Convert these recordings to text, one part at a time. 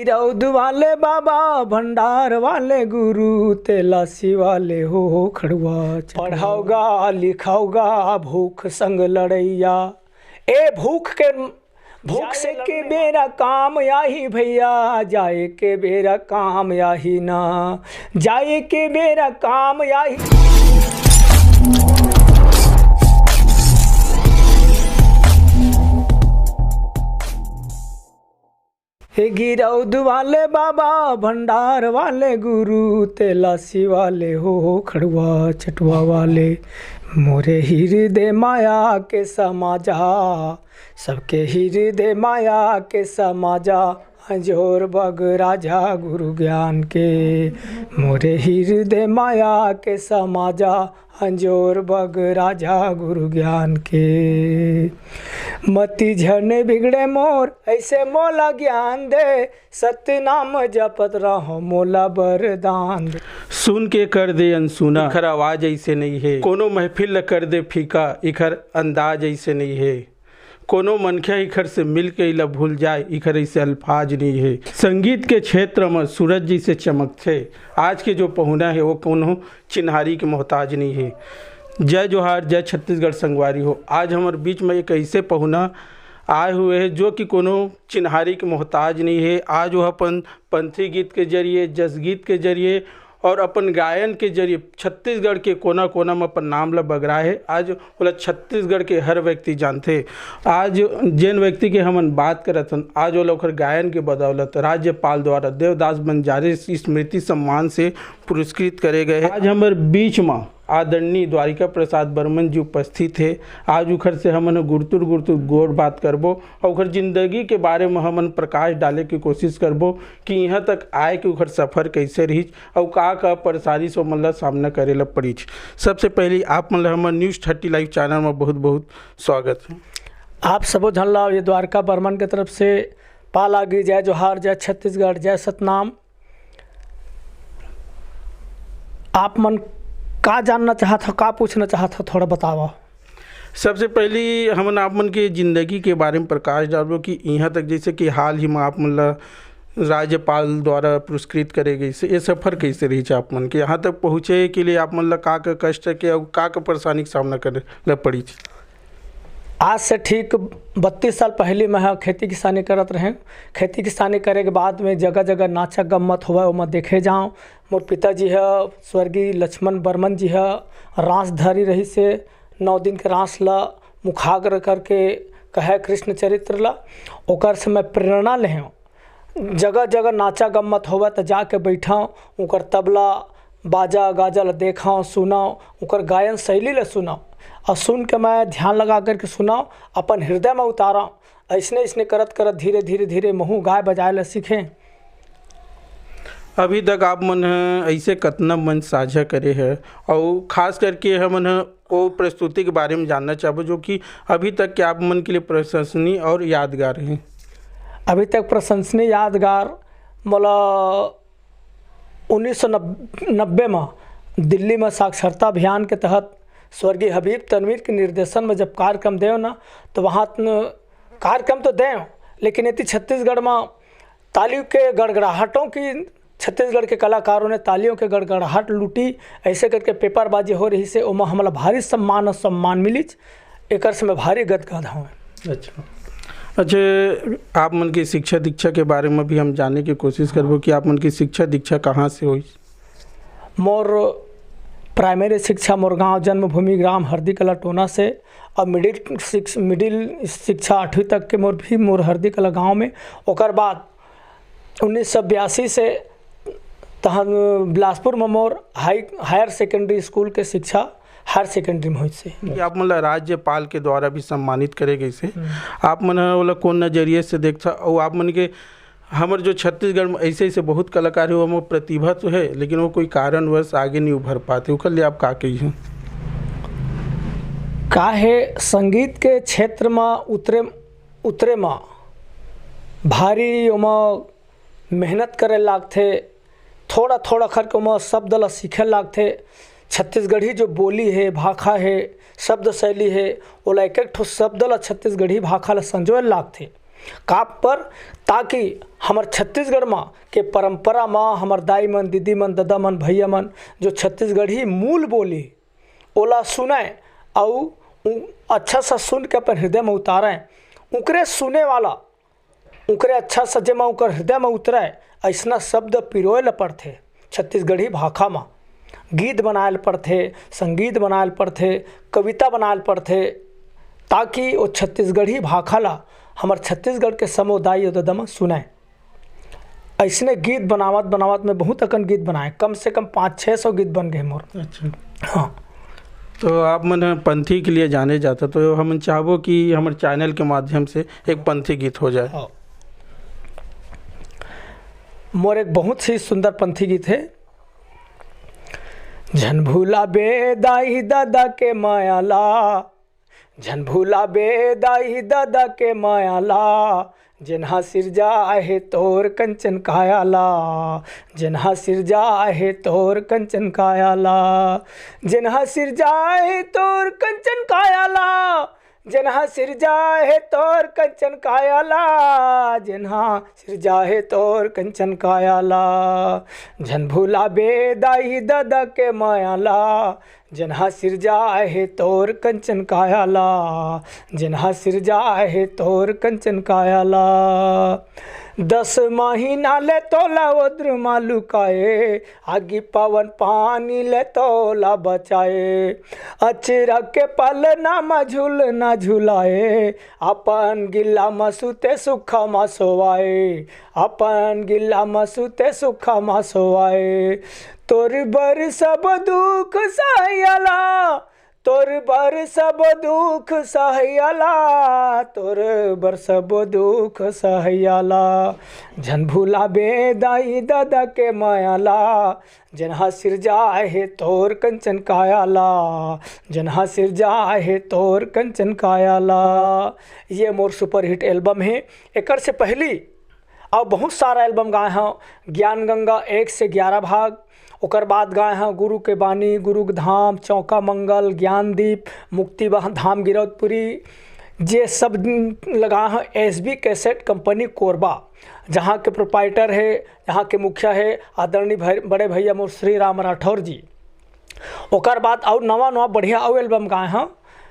रौद वाले बाबा भंडार वाले गुरु तेलासी वाले हो खड़ुआ पढ़ाओगा लिखाओगा भूख संग लड़ैया। ए भूख से के बेरा काम आही भैया, जाए के बेरा काम आही ना, जाए के बेरा काम आही। गिरौद वाले बाबा भंडार वाले गुरु तेलासी वाले हो खड़ुआ चटुआ वाले, मोरे हृदय माया के समाजा, सबके हृदय माया के समाजा, जोर बग राजा गुरु ज्ञान के, मोरे हृदय माया के समाजा, अंजोर बग राजा गुरु ज्ञान के। मति झरने बिगड़े मोर ऐसे मोला ज्ञान दे, सत्य नाम जपत रहो मोला वरदान दे। सुन के कर दे अनसुना, इखर आवाज ऐसे नहीं है, कोनो महफिल कर दे फीका, इखर अंदाज ऐसे नहीं है, कोनो मनख्या इखर से मिल के इला भूल जाए, इखर ऐसे अल्फाज नहीं है। संगीत के क्षेत्र में सूरज जी से चमकते आज के जो पहुना है वो कोनो चिन्हारी के मोहताज नहीं है। जय जोहार, जय छत्तीसगढ़ संगवारी हो। आज हमारे बीच में एक ऐसे पहुना आए हुए हैं जो कि कोनो चिन्हारी के मोहताज नहीं है। आज वह अपन पंथी गीत के जरिए, जस गीत के जरिए और अपन गायन के जरिए छत्तीसगढ़ के कोना कोना में अपन नाम ला बगरा है। आज बोला छत्तीसगढ़ के हर व्यक्ति जानते। आज जिन व्यक्ति के हमन बात करत हन, आज वो लोग गायन के बदौलत राज्यपाल द्वारा देवदास बंजारे स्मृति सम्मान से पुरस्कृत करे गए। आज हमारे बीच में आदरणीय द्वारिका प्रसाद बर्मन जी उपस्थित है। आज उखर से हमन गुरतुर गोड़ बात करबो और उखर जिंदगी के बारे में हमन प्रकाश डाले की कोशिश करबो कि यहाँ तक आए कि उखर सफ़र कैसे रही और का परेशानी से मतलब सामना करे ला पड़ी। सबसे पहले आप मतलब हमारे न्यूज़ 30 लाइव चैनल में बहुत बहुत स्वागत है। आप सबो झल्ला ये द्वारका बर्मन की तरफ से पाला गी। जय जोहार, जय छत्तीसगढ़, जय सतनाम। आप मन का जानना चाहत हो, का पूछना चाहत हो, थोड़ा बताओ। सबसे पहले हमन आप मन के ज़िंदगी के बारे में प्रकाश डालो कि यहाँ तक जैसे कि हाल ही में आप मतलब राज्यपाल द्वारा पुरस्कृत करे गए से ये सफ़र कैसे रही है आप मन के यहाँ तक पहुँचे के लिए आप मतलब का कष्ट के और का परेशानी का सामना करे पड़ी। आज से ठीक 32 साल पहले मैं खेती किसानी करत रहे। खेती किसानी करे के बाद में जगह जगह नाचा गम्मत हुआ वो मैं देखे जाऊँ। मोर पिताजी है स्वर्गीय लक्ष्मण बर्मन जी है, रास धरी रही से 9 दिन के रास ला मुखाग्र करके कहे कृष्ण चरित्र ला, ओकर से मैं प्रेरणा ले। जगह जगह नाचा गम्मत हुआ तो जाके बैठाऊँ, उनकर तबला बाजा गाजा ला देखाऊँ, सुनाऊँ, उनकर गायन शैली ला सुनाऊँ और सुन के मैं ध्यान लगा करके सुनाऊँ, अपन हृदय में उतारा। ऐसने करत करत धीरे धीरे धीरे महू गाय बजाए ला सीखें। अभी तक आप मन ऐसे कतना मंच साझा करे हैं और ख़ास करके हमन वो प्रस्तुति के बारे में जानना चाहबो जो कि अभी तक के आप मन के लिए प्रशंसनीय और यादगार हैं। अभी तक प्रशंसनीय यादगार मला 1990 में दिल्ली में साक्षरता अभियान के तहत स्वर्गीय हबीब तनवीर के निर्देशन में जब कार्यक्रम देव ना, तो वहाँ कार्यक्रम तो दें लेकिन इतनी छत्तीसगढ़ में तालियों के गड़गड़ाहटों की, छत्तीसगढ़ के कलाकारों ने तालियों के गड़गड़ाहट लूटी। ऐसे करके पेपरबाजी हो रही से ओमा हमला भारी सम्मान मिली। एक से मैं भारी गदगद हूँ। अच्छा, आप मन की शिक्षा दीक्षा के बारे में भी हम जानने की कोशिश करबो कि आप मन की शिक्षा दीक्षा कहाँ से हुई। मोर प्राइमरी शिक्षा मोर गाँव जन्मभूमि ग्राम हरदी कला टोना से और मिडिल शिक्षा 8वीं तक के मोर हरदी कला गाँव में। ओकर बाद 1982 से तहन बिलासपुर में मोर हायर सेकेंडरी स्कूल के शिक्षा हायर सेकेंडरी में हुई से। आप मतलब राज्यपाल के द्वारा भी सम्मानित करे गए से आप मन वाला कौन नज़रिए से देखता और आप मन के हमारे जो छत्तीसगढ़ में ऐसे बहुत कलाकार है वो प्रतिभा तो है लेकिन वो कोई कारणवश आगे नहीं उभर पाते, उसके लिए आप का कही का है। संगीत के क्षेत्र में उतरे में भारी ओमा मेहनत करे लागथे, थोड़ा थोड़ा करके ओमा शब्द ला सीखे लागथे। छत्तीसगढ़ी जो बोली है, भाखा है, शब्द शैली है, ओला एक ठो शब्द ला छत्तीसगढ़ी भाखा ला संजोए लागथे। का पर ताकि हमार छत्तीसगढ़ में के परंपरा में हमार दाई मन, दीदी मन, दादा मन, भैया मन जो छत्तीसगढ़ी मूल बोली ओला सुने और अच्छा सा सुन के अपन हृदय में उतारें, उकरे सुने वाला उकरे अच्छा सा जमा उकर हृदय में उतरे ऐसा शब्द पिरोए ल पड़थे। छत्तीसगढ़ी भाषा में गीत बनाए पड़थे, संगीत बनाए पड़थे, कविता बनाए पड़थे, ताकि वो छत्तीसगढ़ी भाषा ला हमार छत्तीसगढ़ के समुदाय ददमा सुने। ऐसने गीत बनावत बनावत में बहुत अकन गीत बनाए, कम से कम 500-600 गीत बन गए मोर। अच्छा, हाँ। तो आप मन पंथी के लिए जाने जाते, तो हम चाहबो कि हमारे चैनल के माध्यम से एक पंथी गीत हो जाए। हाँ। मोर एक बहुत ही सुंदर पंथी गीत है। झन भूला बे दाई दादा के मायाला, झन भूला बे दाई दादा के मायाला, जिन्हा सिरजा आहे तोर कंचन कायाला, जिन्हा सिरजा आहे तोर कंचन कायाला, जिन्हा सिरजा आहे तोर कंचन कायाला, जिन्हा सिरजा है तोर कंचन कायाला, जिन्हा सिरजा है तोर कंचन कायाला, झन भूला बे दाई दादा के मायाला, जिन्हा सिरजा है तोर कंचन कायाला, जिन्हा सिरजा है तोर कंचन कायाला। 10 महीना ले तोला उद्र मालुकाए, आगी पवन पानी ले तोला बचाए, अचरा के पल ना झूल ना झुलाए, अपन गिल्ला मसूते सुखा मा सोवाए, अपन गिल्ला मसूते सुखा मा सोवाए, तोर बर सब दुख सहायला, तोर बर सब दुख सहायला, तोर बर सब दुख सहायला, झन भूला बे दाई दादा के मायाला, जिन्हा सिरजा है तोर कंचन कायाला, जिन्हा सिरजा है तोर कंचन कायाला। ये मोर सुपर हिट एल्बम है। एकर से पहली और बहुत सारा एल्बम गाए हैं। ज्ञान गंगा 1 से 11 भाग, ओकर बाद गाए हैं गुरु के बानी, गुरु के धाम, चौका मंगल, ज्ञानदीप, मुक्ति धाम गिरौदपुरी, ये सब लगा है SB कैसेट कंपनी कोरबा, जहाँ के प्रोपाइटर है, यहाँ के मुखिया है आदरणीय बड़े भैया मोर श्री राम राठौर जी। ओकर बाद और नवा बढ़िया और एल्बम गाए हैं।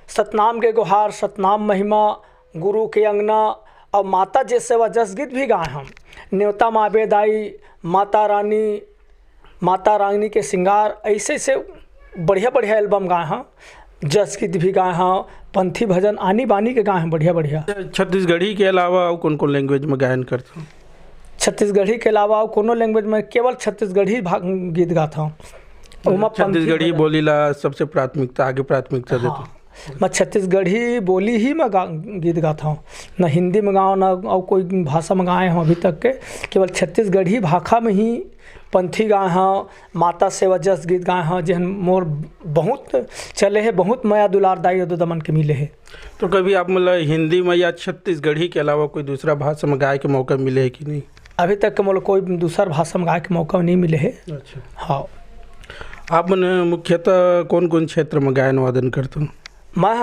सतनाम के गुहार, सतनाम महिमा, गुरु के अंगना और माता जे सेवा जस गीत भी गाए हम। न्योता माबेदाई, माता रानी के सिंगार, ऐसे से बढ़िया बढ़िया एल्बम गाए हैं। जस गीत भी गाए हैं, पंथी भजन आनी बानी के गाए हैं बढ़िया बढ़िया। छत्तीसगढ़ी के अलावा और कौन कौन लैंग्वेज में गायन करते हो? छत्तीसगढ़ी के अलावा कोनो लैंग्वेज में केवल छत्तीसगढ़ी गीत गाता हूँ। छत्तीसगढ़ी बोली ला सबसे प्राथमिकता, आगे प्राथमिकता देते? मैं छत्तीसगढ़ी बोली ही में गीत गाता हूँ, न हिंदी में गाऊँ न और कोई भाषा में गाए हूँ अभी तक के। केवल छत्तीसगढ़ी भाषा में ही पंथी गाए हैं, माता सेवा जस गीत गाए हैं, जहन मोर बहुत चले है, बहुत माया दुलार दाई दमन के मिले है। तो कभी आप मतलब हिंदी में या छत्तीसगढ़ी के अलावा कोई दूसरा भाषा में गाए के मौका मिले है कि नहीं? अभी तक के मतलब कोई दूसरा भाषा में गाए के मौका नहीं मिले है। अच्छा। हाँ। आप मैंने मुख्यतः कौन कौन क्षेत्र में गायन वादन करते हो? मैं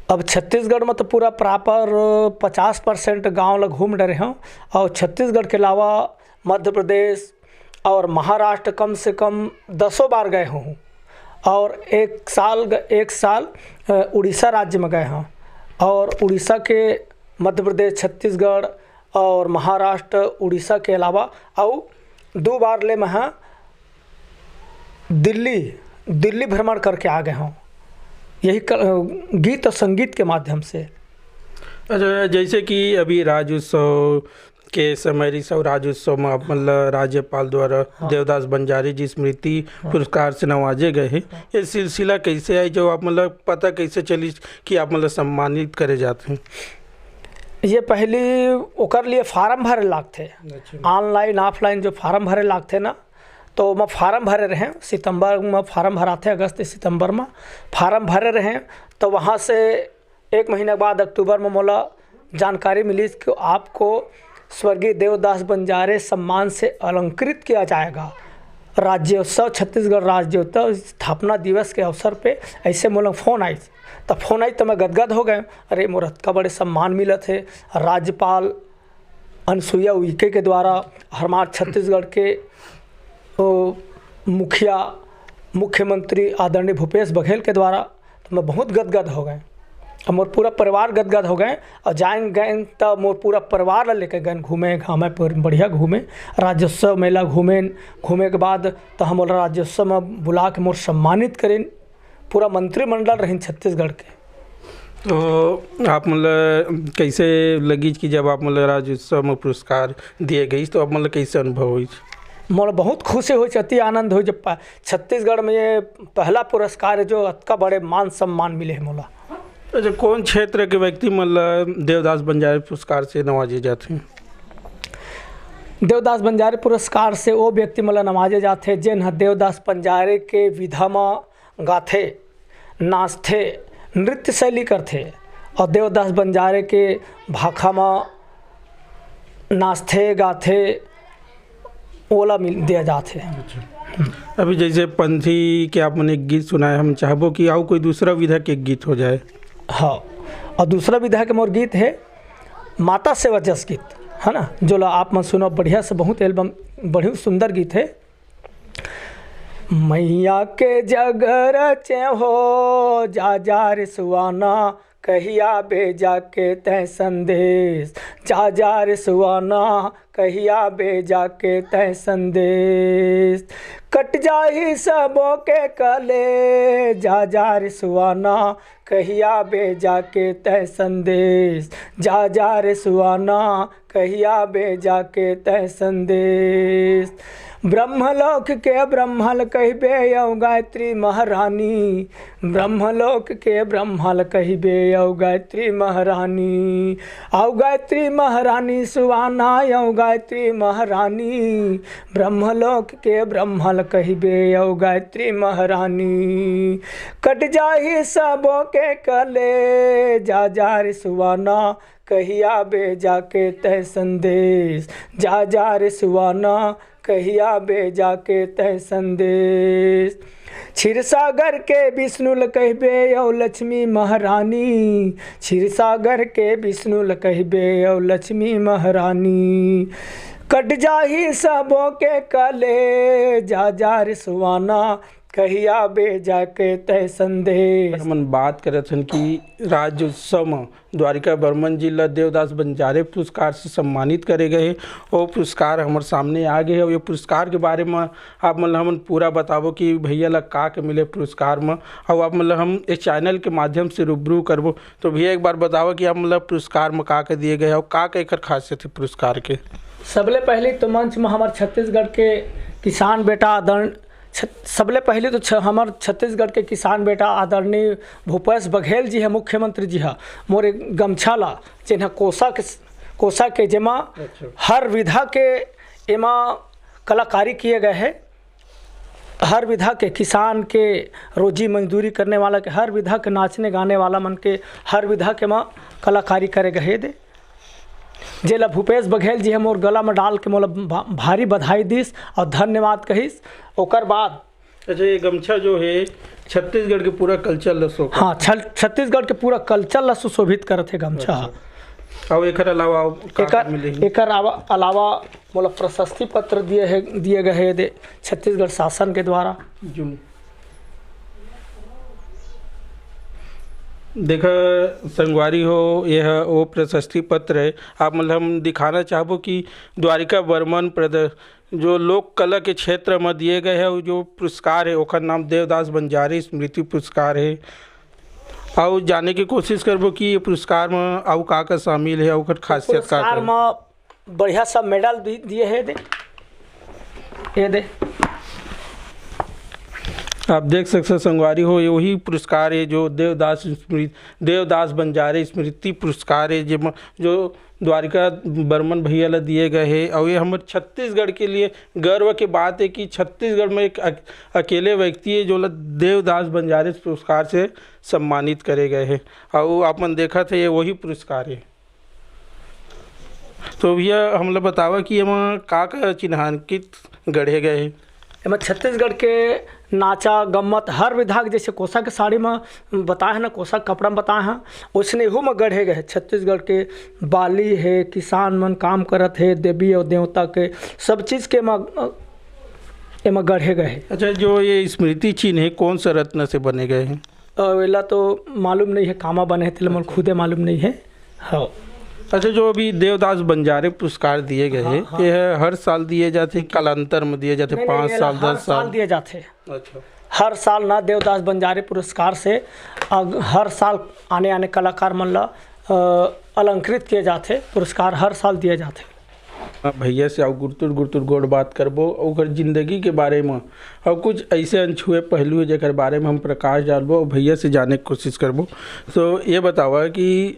अब छत्तीसगढ़ में तो पूरा प्रॉपर 50% गाँव लग घूम रहे हैं, और छत्तीसगढ़ के अलावा मध्य प्रदेश और महाराष्ट्र कम से कम 10 बार गए हूँ, और एक साल उड़ीसा राज्य में गए हैं, और उड़ीसा के मध्य प्रदेश, छत्तीसगढ़ और महाराष्ट्र, उड़ीसा के अलावा और 2 बार ले मैं दिल्ली भ्रमण करके आ गए हूँ, यही गीत और संगीत के माध्यम से। अच्छा, जैसे कि अभी राज्योत्सव के समय राज्योत्सव में आप मतलब राज्यपाल द्वारा देवदास बंजारे जी स्मृति पुरस्कार से नवाजे गए हैं। ये सिलसिला कैसे आई, जो आप मतलब पता कैसे चली कि आप मतलब सम्मानित करे जाते हैं? ये पहले ओकर लिए फार्म भरे लागते, ऑनलाइन ऑफलाइन जो फार्म भरे लागते ना, तो मैं फार्म भरे रहे सितंबर में फार्म भराते, अगस्त सितंबर में फार्म भरे रहे। तो वहाँ से 1 महीने बाद अक्टूबर में मोला जानकारी मिली कि आपको स्वर्गीय देवदास बंजारे सम्मान से अलंकृत किया जाएगा। राज्योत्सव, छत्तीसगढ़ राज्योत्सव स्थापना दिवस के अवसर पे ऐसे मोला फ़ोन आई, तब फ़ोन आई तो मैं गदगद हो गए। अरे मोर अतका बड़े सम्मान मिला थे राज्यपाल अनुसुईया उइके के द्वारा, हमारे छत्तीसगढ़ के मुखिया मुख्यमंत्री आदरणीय भूपेश बघेल के द्वारा, तो मैं बहुत गदगद हो गए और मोर पूरा परिवार गदगद हो गए। और जाएँ गए तो मोर पूरा परिवार ला लेके गए घूमे घामे बढ़िया घूमे, राज्योत्सव मेला घूमे के बाद तो हम राज्योत्सव में बुला के मोर सम्मानित करें, पूरा मंत्रिमंडल रही छत्तीसगढ़ के। तो आप मतलब कैसे लगी कि जब आप मतलब राज्योत्सव में पुरस्कार दिए गई, तो आप मतलब कैसे अनुभव हुई? मोला बहुत खुशी हुई, अति आनंद हुई जब छत्तीसगढ़ में ये पहला पुरस्कार है जो अतका बड़े मान सम्मान मिले है मोला। अच्छा, कौन क्षेत्र के व्यक्ति मतलब देवदास बंजारे पुरस्कार से नवाजे जाते हैं? देवदास बंजारे पुरस्कार से वो व्यक्ति मतलब नवाजे जाते जिन देवदास बंजारे के विधा में गाथे, नाचथे, नृत्य शैली करथे और देवदास बंजारे के भाखा में नाचथे गाथे, ओला मिल दिया जाते हैं। अभी जैसे पंथी के आपने एक गीत सुनाए, हम चाहबो कि आओ कोई दूसरा विधा के गीत हो जाए। हाँ, और दूसरा विधा के मोर गीत है माता से वजस गीत, है ना, जो आप मन सुनो बढ़िया से, बहुत एल्बम बढ़िया सुंदर गीत है। मैया के जगर चे हो जा जा रे सुआना, कहिया भेजा के तय संदेश, जा जा रे सुआना कहिया भेजा के तय संदेश, कट जाही सबों के कले, जा जा रे सुआना कहिया भेजा के तय संदेश, जा जा रे सुआना कहिया भेजा के तय संदेश। ब्रह्मलोक के ब्रह्मल कहिबे यौ गायत्री महारानी, ब्रह्मलोक के ब्रह्मल कहिबे यौ गायत्री महारानी, औ गायत्री महारानी सुवाना यौ गायत्री महारानी, ब्रह्मलोक के ब्रह्मल कहिबे यौ गायत्री महारानी, कट जाही सबों के कले, जा जा रे सुवाना कहिया भेजा के तय संदेश, जा जा रे सुवाना कहिया भेजा के तय संदेश। क्षीरसागर के विष्णुल कहिबे यौ लक्ष्मी महारानी, क्षीरसागर के विष्णुल कहिबे यौ लक्ष्मी महारानी, कट जाही सबों के कले, जा जा रे सुवाना कहिया भेजा के तय संदेश। हम बात करत हन कि राज्योत्सव में द्वारिका बर्मन जी ला देवदास बंजारे पुरस्कार से सम्मानित करे गए, वो पुरस्कार हमारे सामने आ गए है। ये पुरस्कार के बारे में आप मतलब हम पूरा बताबो कि भैया ला का के मिले पुरस्कार में, और आप मतलब हम इस चैनल के माध्यम से रूबरू करबो। तो भैया एक बार बताओ कि आप मतलब पुरस्कार में का के दिए गए और का के एकर खासियत है पुरस्कार के? सबले पहले तो मंच में हमारे छत्तीसगढ़ के किसान बेटा आदरण सबले पहले तो हमारे छत्तीसगढ़ के किसान बेटा आदरणीय भूपेश बघेल जी है, मुख्यमंत्री जी है, मोरे गमछा ला जिन्हें कोसा के जेमा हर विधा के एमा कलाकारी किए गए हैं, हर विधा के किसान के रोजी मजदूरी करने वाला के, हर विधा के नाचने गाने वाला मन के हर विधा के माँ कलाकारी करे गए दे, जेला भूपेश बघेल जी है मोर गला में डाल के मोला भारी बधाई दिस और धन्यवाद कहिस। ओकर बाद अच्छा, ये गमछा जो है छत्तीसगढ़ के पूरा कल्चर ला हाँ, छत्तीसगढ़ के पूरा कल्चर ला सुशोभित करत है गमछा। और एकर अलावा एकर अलावा मोला प्रशस्ति पत्र दिए गए है दे छत्तीसगढ़ शासन के द्वारा। देखा संगवारी हो, यह वो प्रशस्ति पत्र है। आप मतलब हम दिखाना चाहबो कि द्वारिका बर्मन जो लोक कला के क्षेत्र में दिए गए हैं जो पुरस्कार है, ओकर नाम देवदास बंजारे स्मृति पुरस्कार है। और जाने की कोशिश करबो कि ये पुरस्कार में आउ का शामिल है, ओकर खासियत का पुरस्कार में बढ़िया सब मेडल दिए है दे, ये दे आप देख सकते संगवारी हो, वही पुरस्कार है जो देवदास बंजारे स्मृति पुरस्कार है जो द्वारिका बर्मन भैया ला दिए गए हैं। और ये हमारे छत्तीसगढ़ के लिए गर्व की बात है कि छत्तीसगढ़ में एक अकेले व्यक्ति है जो देवदास बंजारे पुरस्कार से सम्मानित करे गए हैं। और आपने देखा था ये वही पुरस्कार है। तो भैया हम लोग बतावा कि हम का चिन्हांकित गढ़े गए हैं? एमा छत्तीसगढ़ के नाचा गम्मत हर विधा के, जैसे कोसा के साड़ी में बताए हैं ना, कोसा के कपड़ा में बताए हैं, वैसने एहू में गढ़े गए। छत्तीसगढ़ के बाली है, किसान मन काम करत है, देवी और देवता के सब चीज़ के एमा गढ़े गए। अच्छा, जो ये स्मृति चिन्ह है कौन सा रत्न से बने गए हैं? वेला तो मालूम नहीं है, कामा बने हैं तिल खुदे मालूम नहीं है। हाँ। अच्छा, जो अभी देवदास बंजारे पुरस्कार दिए गए हैं, हाँ। ये हर साल दिए जाते, कालांतर में दिए जाते, 5 साल 10 साल दिए जाते। अच्छा, हर साल ना देवदास बंजारे पुरस्कार से हर साल आने आने कलाकार मन ला अलंकृत किए जाते, पुरस्कार हर साल दिए जाते। भैया से आओ गुरतुर गोड़ बात करबो और जिंदगी के बारे में और कुछ ऐसे अनछुए पहलू है जेकर बारे में हम प्रकाश डालबो और भैया से जाने की कोशिश करबो। तो ये बतावा कि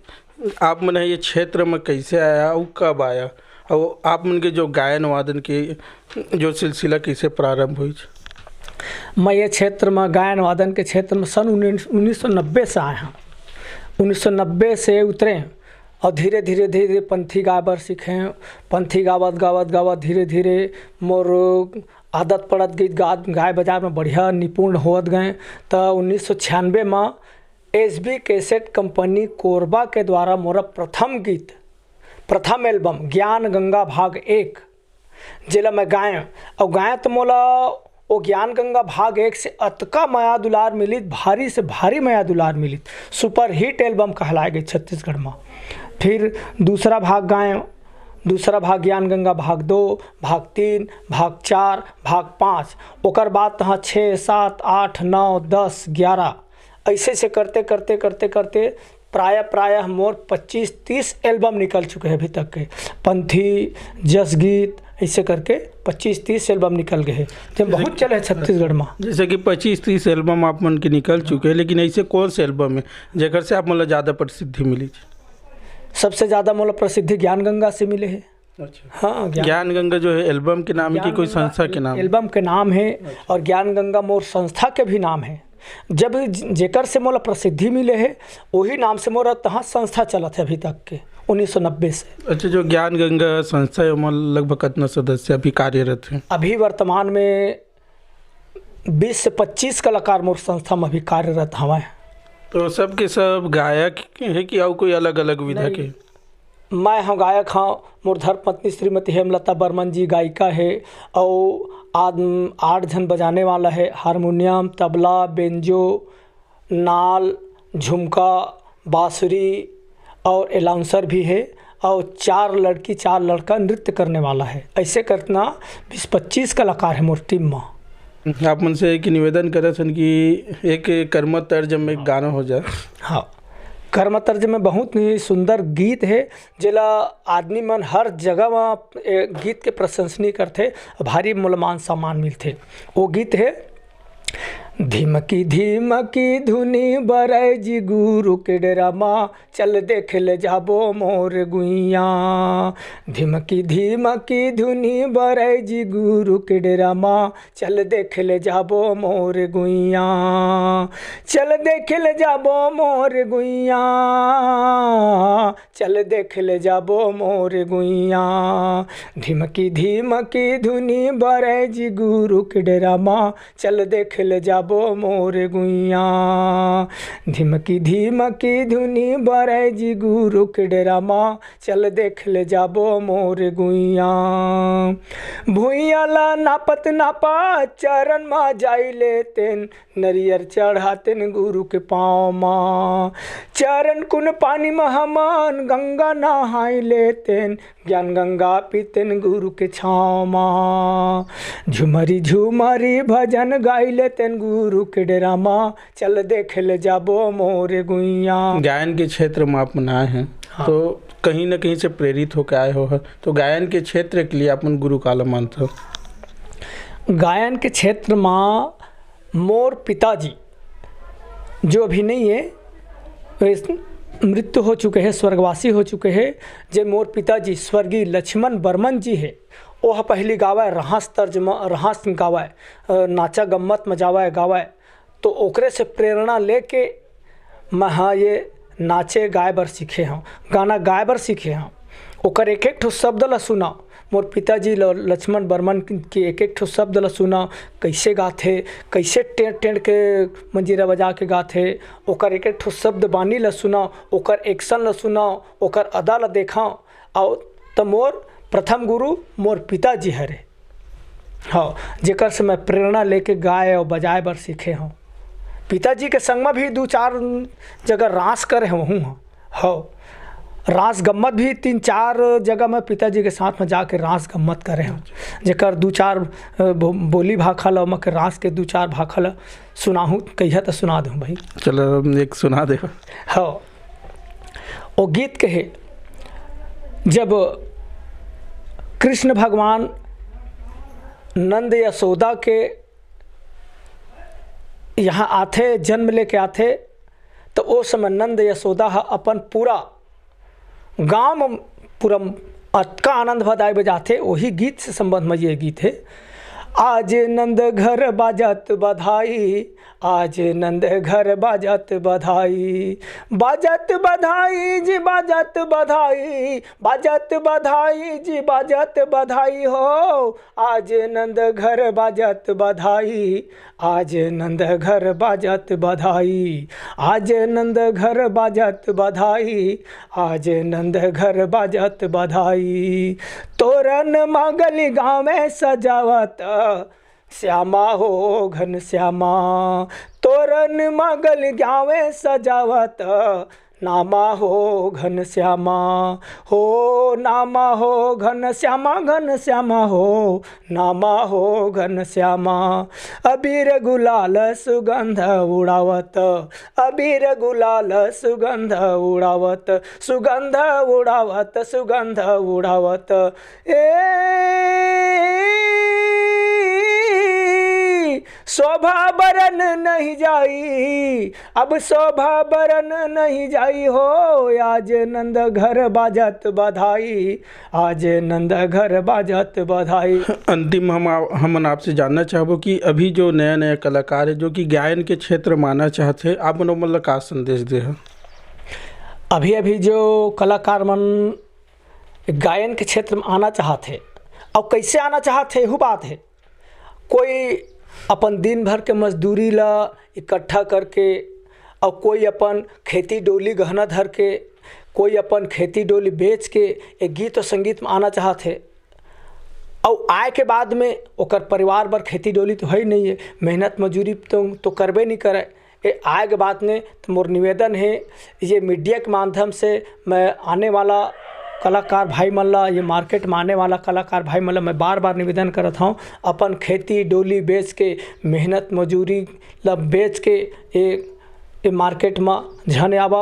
आप मन ये क्षेत्र में कैसे आया और कब आया, और आप मन के जो गायन वादन के जो सिलसिला कैसे प्रारंभ हुई? मैं ये क्षेत्र में गायन वादन के क्षेत्र में सन 1990 से आए हैं। 1990 से उतरे और धीरे धीरे पंथी गाय बर सीखे। पंथी गावत धीरे धीरे मोर आदत पड़त गई, गाय बजाय में बढ़िया निपुण होत गए। तो 1996 में SB कैसेट कंपनी कोरबा के द्वारा मोरा प्रथम एल्बम ज्ञान गंगा भाग 1 जिला में गाय और गाय तो मोला वो ज्ञान गंगा भाग 1 से अतका माया दुलार मिलित, भारी से भारी माया दुलार मिलित, सुपर हिट एल्बम कहलाए गए छत्तीसगढ़ में। फिर दूसरा भाग गाय, दूसरा भाग ज्ञान गंगा भाग 2, भाग 3, भाग 4, भाग 5, ओकर बाद तहाँ 6, 7, 8, 9, 10, 11 ऐसे से करते प्रायः मोर 25-30 एल्बम निकल चुके हैं अभी तक के। पंथी, जस गीत ऐसे करके 25-30 एल्बम निकल गए हैं, जब बहुत चले हैं छत्तीसगढ़ में। जैसे कि 25-30 एल्बम आप मन के निकल चुके हैं, लेकिन ऐसे कौन से एल्बम है जेकर से आप मतलब ज़्यादा प्रसिद्धि मिली? सबसे ज़्यादा मोला प्रसिद्धि ज्ञान गंगा से मिले है। अच्छा, हाँ। ज्ञान गंगा जो है एल्बम के नाम है कि कोई संस्था के नाम? एल्बम के नाम है और ज्ञान गंगा मोर संस्था के भी नाम है। जब जेकर से मोला प्रसिद्धि मिले है वही नाम से मोरा तहाँ संस्था चलत है अभी तक के 1990 से। अच्छा, जो ज्ञान गंगा संस्था है वहाँ लगभग कितना सदस्य अभी कार्यरत हैं? अभी वर्तमान में 20 से 25 कलाकार मोर संस्था में अभी कार्यरत हवा। तो सब के सब गायक है कि और कोई अलग अलग विधा के? मैं हाँ गायक हाँ, मोर धर्मपत्नी श्रीमती हेमलता बर्मन जी गायिका है और 8 जन बजाने वाला है, हारमोनियम, तबला, बेंजो, नाल, झुमका, बांसुरी और एलाउंसर भी है और 4 लड़की 4 लड़का नृत्य करने वाला है। ऐसे करना 20-25 कलाकार है मोर टीम में। आप मन से एक निवेदन करे सन कि एक कर्म तर्ज में एक गाना हो जाए। हाँ, कर्म तर्ज में बहुत ही सुंदर गीत है जिला आदमी मन हर जगह में गीत के प्रशंसनीय करते, भारी मूल्यमान सम्मान मिलते। वो गीत है धीमकी धीमकी धुनी बरय जी गुरु के डेरा माँ, चल देख ले जाबो मोर गुइया। धीमकी धीमकी धुनी बरय जी गुरु के डेरा माँ, चल देख ले जाबो मोर गुइया। चल देख ले जाबो मोर गुइया, चल देख ले जाबो मोर गुइया। धीमकी धीमकी धुनी बरय जी गुरु के डेरा माँ, चल देख ले जाबो मोर गुइया। धीमकी धीमकी धुनी बरय जी गुरु के डेरा माँ, चल देख ले जाबो मोर गुइया। भुइया ला नापत नापा चरण माँ जाई लेतेन, नरियर चढ़ातेन गुरु के पाँव माँ। चरण कुन पानी महमान गंगा नहाई लेतेन, ज्ञान गंगा पीतेन गुरु के छाँव माँ। झुमरी झुमरी भजन गाई लेतेन गुरु के डेरा माँ, चल देख ले जाबो मोर गुइया। गायन के क्षेत्र में आप आए हैं। हाँ। तो कहीं ना कहीं से प्रेरित होकर आए हो, तो गायन के क्षेत्र के लिए अपन गुरु काला मानते हो? गायन के क्षेत्र में मोर पिताजी जो अभी नहीं है, मृत्यु हो चुके हैं, स्वर्गवासी हो चुके हैं। जो मोर पिताजी स्वर्गीय लक्ष्मण बर्मन जी है, वह पहली गावा रहाँस तर्ज में रहाँस गावा, नाचा गम्मत मजावा गावा। तो ओकरे से प्रेरणा लेके मैं हाँ ये नाचे गाय बर सीखे हूँ, गाना गाय बर सीखे हूँ। ओकर एक ठो शब्द ला सुना मोर पिताजी लक्ष्मण बर्मन के एक एक ठो शब्द ल सुना, कैसे गाथे, कैसे टेढ़ टेढ़ के मंजीरा बजा के गाथे, ओकर एक एक ठो शब्द बानी ल सुना, ओकर एक्शन ल सुना, ओकर अदा ल देखा। और तो मोर प्रथम गुरु मोर पिताजी हरे, हाँ, जेकर से मैं प्रेरणा लेके गाए और बजाए बर सीखे हूँ। पिताजी के संग में भी 2-4 जगह रास करे हूँ, हाँ, रास गम्मत भी 3-4 जगह मैं पिताजी के साथ में जाके रास गम्मत करे हूँ, जेकर 2-4 बोली भाखल और मैं रास के 2-4 भाखल सुनाहूँ, कहिया तो सुना दूँ भाई। चलो एक सुना दे। हाँ, वो गीत कहे जब कृष्ण भगवान नंद यशोदा के यहाँ आथे, जन्म लेके आथे, तो उस समय नंद यशोदा अपन पूरा गांव में पूरा अटका आनंद बधाई बजाते। वही गीत से संबंध में ये गीत है। आज नंद घर बाजत बधाई, आज नंद घर बाजत बधाई, बाजत बधाई जी बाजत बधाई, बाजत बधाई जी बाजत बधाई हो। आज नंद घर बाजत बधाई, आज नंद घर बाजत बधाई, आज नंद घर बाजत बधाई, आज नंद घर बाजत बधाई। तोरण मंगल गाँव में सजावत श्यामा हो घन श्यामा, तोरण मंगल गाँव में सजावत नामा हो घन श्यामा, हो नामा हो घन श्यामा, घन श्यामा हो नामा हो घन श्यामा। अबीर गुलाल सुगंध उड़ावत, अबीर गुलाल सुगंध उड़ावत, सुगंध उड़ावत, सुगंध उड़ावत। शोभा बरन नहीं जाई, अब शोभा बरन नहीं जाई हो। आज नंद घर बाजत बधाई, आज नंद घर बाजत बधाई। अंतिम हम आपसे जानना चाहबो कि अभी जो नया नया कलाकार है जो कि गायन के क्षेत्र माना चाहते हैं, आप मनों मतलब का संदेश दे हैं? अभी अभी जो कलाकार मन गायन के क्षेत्र में आना चाहते, और कैसे आना चाहते वो बात है। कोई अपन दिन भर के मजदूरी ला इकट्ठा करके, और कोई अपन खेती डोली गहना धर के, कोई अपन खेती डोली बेच के एक गीत और संगीत में आना चाहते। और आए के बाद में ओकर परिवार बर खेती डोली तो है ही नहीं है, मेहनत मजूरी तो करबे नहीं करे। ये आए के बाद में तो मोर निवेदन है, ये मीडिया के माध्यम से मैं आने वाला कलाकार भाई मन ला, ये मार्केट में आने वाला कलाकार भाई मन ला मैं बार बार निवेदन करत हूँ, अपन खेती डोली बेच के, मेहनत मजूरी ला बेच के ये मार्केट में झन आवो।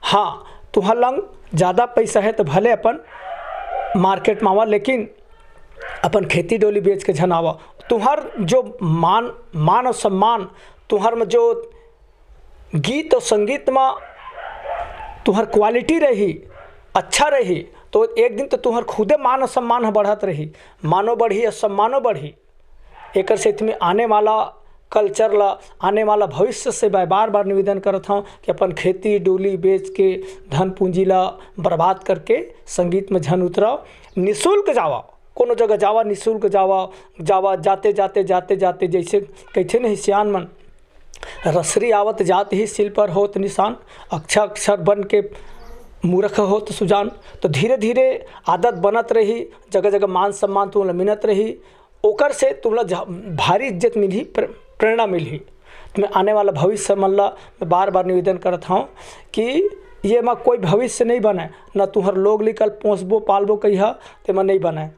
हाँ, तुहर लंग ज़्यादा पैसा है तो भले अपन मार्केट में आवा, लेकिन अपन खेती डोली बेच के झन आवा। तुहर जो मान और सम्मान, तुहर में जो गीत और संगीत में तुहर क्वालिटी रही, अच्छा रही, तो एक दिन तो तुम्हार खुदे मान और सम्मान बढ़त रही, मानो बढ़ी और सम्मानो बढ़ी। एक से तुम्हें आने वाला कल्चर ला, आने वाला भविष्य से मैं बार बार निवेदन करता हूँ कि अपन खेती डोली बेच के धन पूंजी ला बर्बाद करके संगीत में झन उतराओ। निःशुल्क जावा, कोनो जगह जावा, निःशुल्क जावा, जाते जाते जाते जाते जैसे कहते नहीं सियान मन, रसरी आवत जात ही सिल पर होत निशान, अक्षर अक्षर बन के मूर्ख हो तो सुजान। तो धीरे धीरे आदत बनत रही, जगह जगह मान सम्मान तुमला मिलत रही, ओकर से तुमला भारी इज्जत मिली, प्रेरणा मिली। तुम्हें आने वाला भविष्य मल्ला मैं बार बार निवेदन करता हूँ कि ये में कोई भविष्य नहीं बने, न तुम्हार लोग लिखल पोसबो पालबो कहिया ते में नहीं बने।